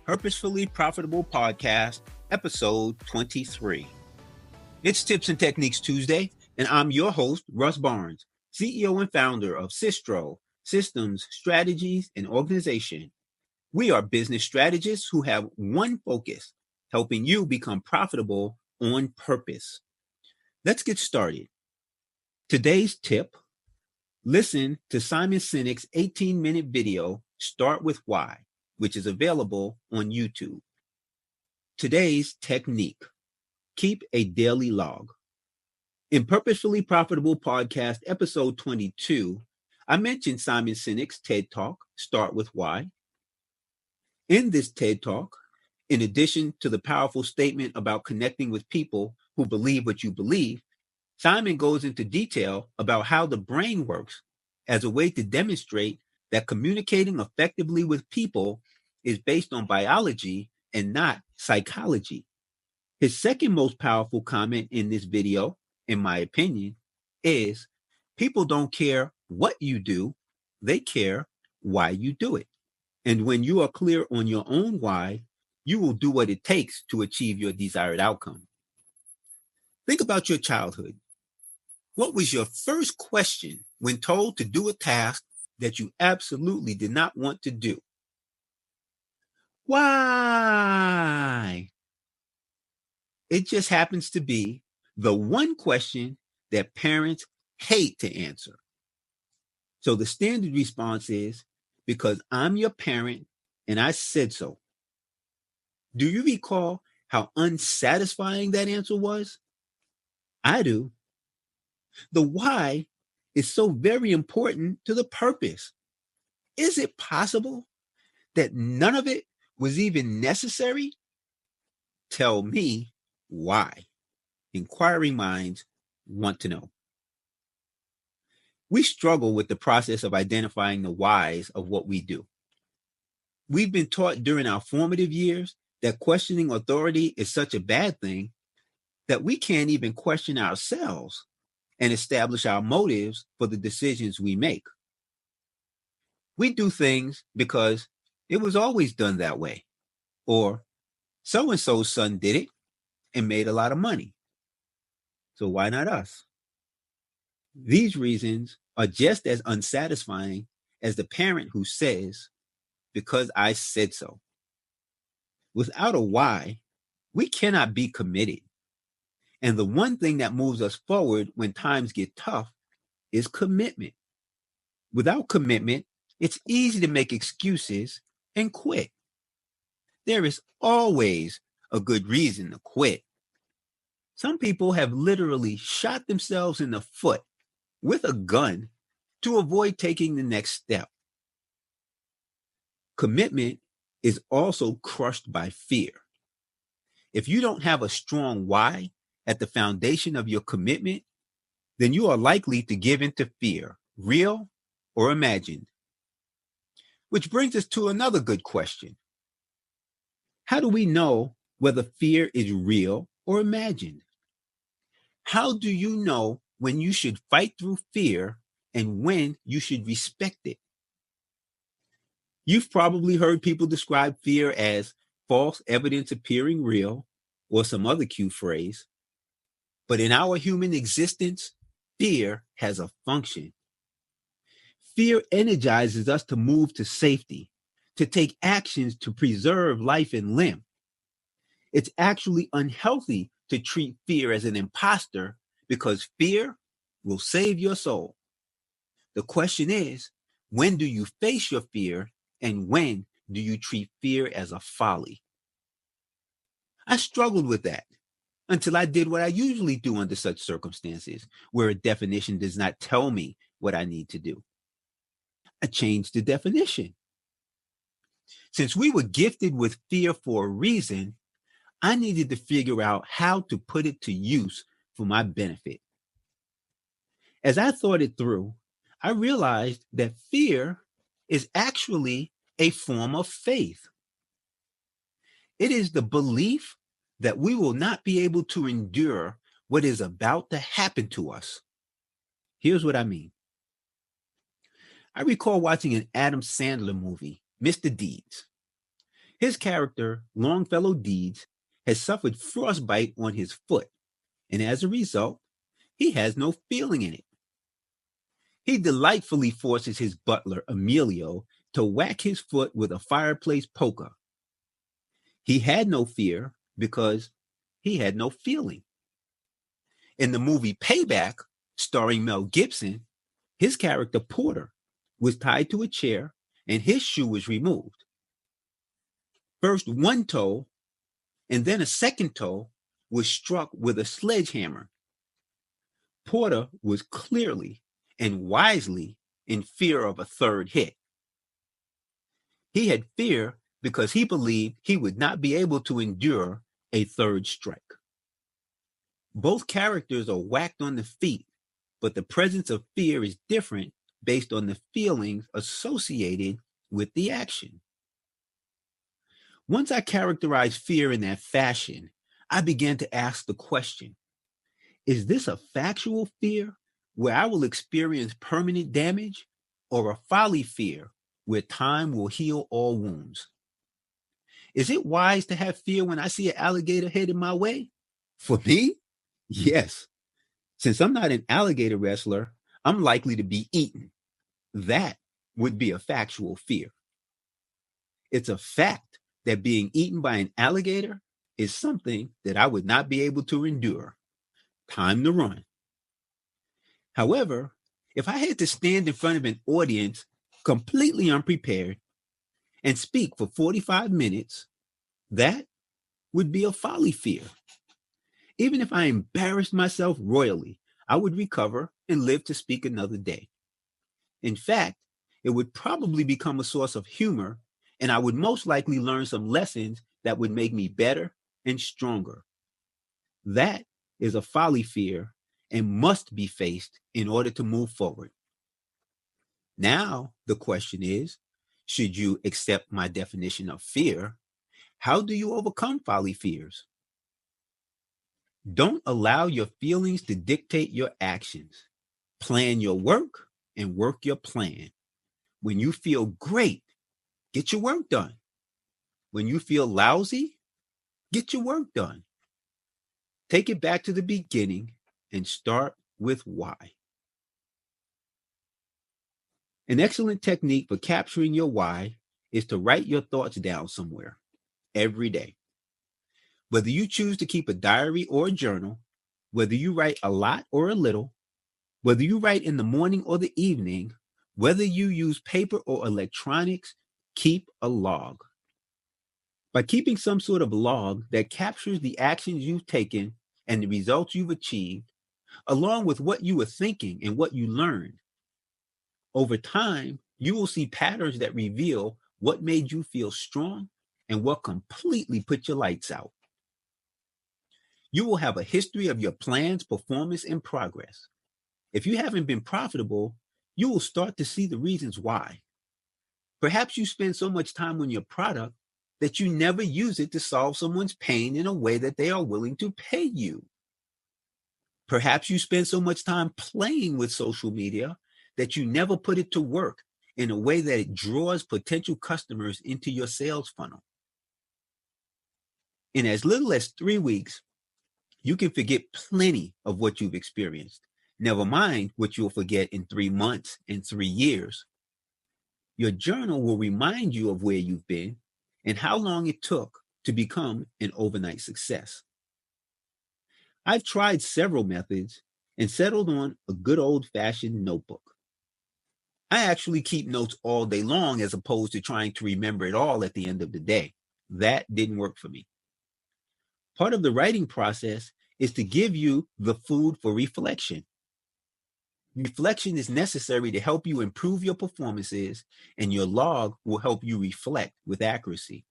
Purposefully Profitable Podcast, episode 23. It's Tips and Techniques Tuesday, and I'm your host, Russ Barnes, CEO and founder of Systro, Systems, Strategies, and Organization. We are business strategists who have one focus, helping you become profitable on purpose. Let's get started. Today's tip: listen to Simon Sinek's 18-minute video, Start With Why, which is available on YouTube. Today's technique: keep a daily log. In Purposefully Profitable Podcast, episode 22, I mentioned Simon Sinek's TED Talk, Start With Why. In this TED Talk, in addition to the powerful statement about connecting with people who believe what you believe, Simon goes into detail about how the brain works as a way to demonstrate that communicating effectively with people is based on biology and not psychology. His second most powerful comment in this video, in my opinion, is people don't care what you do, they care why you do it. And when you are clear on your own why, you will do what it takes to achieve your desired outcome. Think about your childhood. What was your first question when told to do a task that you absolutely did not want to do? Why? It just happens to be the one question that parents hate to answer. So the standard response is, because I'm your parent and I said so. Do you recall how unsatisfying that answer was? I do. The why is so very important to the purpose. Is it possible that none of it was even necessary? Tell me why. Inquiring minds want to know. We struggle with the process of identifying the whys of what we do. We've been taught during our formative years that questioning authority is such a bad thing that we can't even question ourselves and establish our motives for the decisions we make. We do things because it was always done that way, or so-and-so's son did it and made a lot of money, so why not us? These reasons are just as unsatisfying as the parent who says, because I said so. Without a why, we cannot be committed. And the one thing that moves us forward when times get tough is commitment. Without commitment, it's easy to make excuses and quit. There is always a good reason to quit. Some people have literally shot themselves in the foot with a gun to avoid taking the next step. Commitment is also crushed by fear. If you don't have a strong why at the foundation of your commitment, then you are likely to give into fear, real or imagined. Which brings us to another good question. How do we know whether fear is real or imagined? How do you know when you should fight through fear and when you should respect it? You've probably heard people describe fear as false evidence appearing real, or some other cute phrase. But in our human existence, fear has a function. Fear energizes us to move to safety, to take actions to preserve life and limb. It's actually unhealthy to treat fear as an imposter because fear will save your soul. The question is, when do you face your fear and when do you treat fear as a folly? I struggled with that until I did what I usually do under such circumstances, where a definition does not tell me what I need to do. I changed the definition. Since we were gifted with fear for a reason, I needed to figure out how to put it to use for my benefit. As I thought it through, I realized that fear is actually a form of faith. It is the belief that we will not be able to endure what is about to happen to us. Here's what I mean. I recall watching an Adam Sandler movie, Mr. Deeds. His character, Longfellow Deeds, has suffered frostbite on his foot, and as a result, he has no feeling in it. He delightfully forces his butler, Emilio, to whack his foot with a fireplace poker. He had no fear because he had no feeling. In the movie Payback, starring Mel Gibson, his character, Porter, was tied to a chair and his shoe was removed. First one toe and then a second toe was struck with a sledgehammer. Porter was clearly and wisely in fear of a third hit. He had fear because he believed he would not be able to endure a third strike. Both characters are whacked on the feet, but the presence of fear is different based on the feelings associated with the action. Once I characterized fear in that fashion, I began to ask the question, is this a factual fear where I will experience permanent damage, or a folly fear where time will heal all wounds? Is it wise to have fear when I see an alligator headed my way? For me, yes. Since I'm not an alligator wrestler, I'm likely to be eaten. That would be a factual fear. It's a fact that being eaten by an alligator is something that I would not be able to endure. Time to run. However, if I had to stand in front of an audience completely unprepared and speak for 45 minutes, that would be a folly fear. Even if I embarrassed myself royally, I would recover and live to speak another day. In fact, it would probably become a source of humor, and I would most likely learn some lessons that would make me better and stronger. That is a folly fear and must be faced in order to move forward. Now, the question is, should you accept my definition of fear? How do you overcome folly fears? Don't allow your feelings to dictate your actions. Plan your work and work your plan. When you feel great, get your work done. When you feel lousy, get your work done. Take it back to the beginning and start with why. An excellent technique for capturing your why is to write your thoughts down somewhere every day. Whether you choose to keep a diary or a journal, whether you write a lot or a little, whether you write in the morning or the evening, whether you use paper or electronics, keep a log. By keeping some sort of log that captures the actions you've taken and the results you've achieved, along with what you were thinking and what you learned, over time, you will see patterns that reveal what made you feel strong and what completely put your lights out. You will have a history of your plans, performance, and progress. If you haven't been profitable, you will start to see the reasons why. Perhaps you spend so much time on your product that you never use it to solve someone's pain in a way that they are willing to pay you. Perhaps you spend so much time playing with social media that you never put it to work in a way that it draws potential customers into your sales funnel. In as little as 3 weeks, you can forget plenty of what you've experienced. Never mind what you'll forget in 3 months and 3 years. Your journal will remind you of where you've been and how long it took to become an overnight success. I've tried several methods and settled on a good old-fashioned notebook. I actually keep notes all day long as opposed to trying to remember it all at the end of the day. That didn't work for me. Part of the writing process is to give you the food for reflection. Reflection is necessary to help you improve your performances, and your log will help you reflect with accuracy.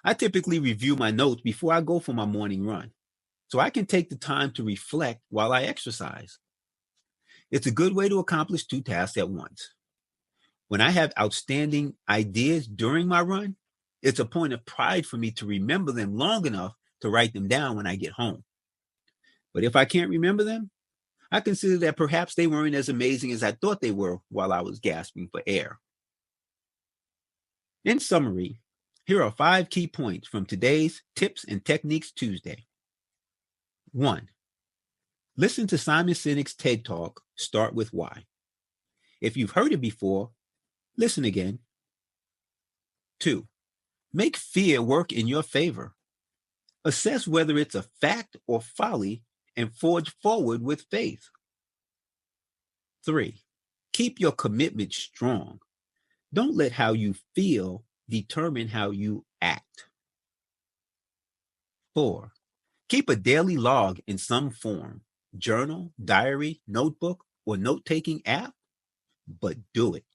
I typically review my notes before I go for my morning run, so I can take the time to reflect while I exercise. It's a good way to accomplish 2 tasks at once. When I have outstanding ideas during my run, it's a point of pride for me to remember them long enough to write them down when I get home. But if I can't remember them, I consider that perhaps they weren't as amazing as I thought they were while I was gasping for air. In summary, Here are 5 key points from today's Tips and Techniques Tuesday. 1. Listen to Simon Sinek's TED Talk, Start With Why. If you've heard it before, listen again. 2. Make fear work in your favor. Assess whether it's a fact or folly and forge forward with faith. 3. Keep your commitment strong. Don't let how you feel determine how you act. 4. Keep a daily log in some form, journal, diary, notebook, or note-taking app, but do it.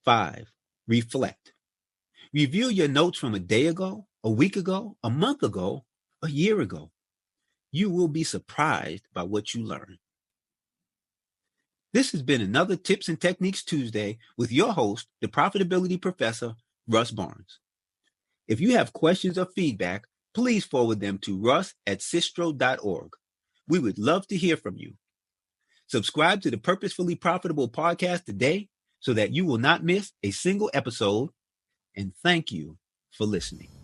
5. Reflect. Review your notes from a day ago, a week ago, a month ago, a year ago. You will be surprised by what you learn. This has been another Tips and Techniques Tuesday with your host, the Profitability Professor, Russ Barnes. If you have questions or feedback, please forward them to russ@systro.org. We would love to hear from you. Subscribe to the Purposefully Profitable Podcast today so that you will not miss a single episode. And thank you for listening.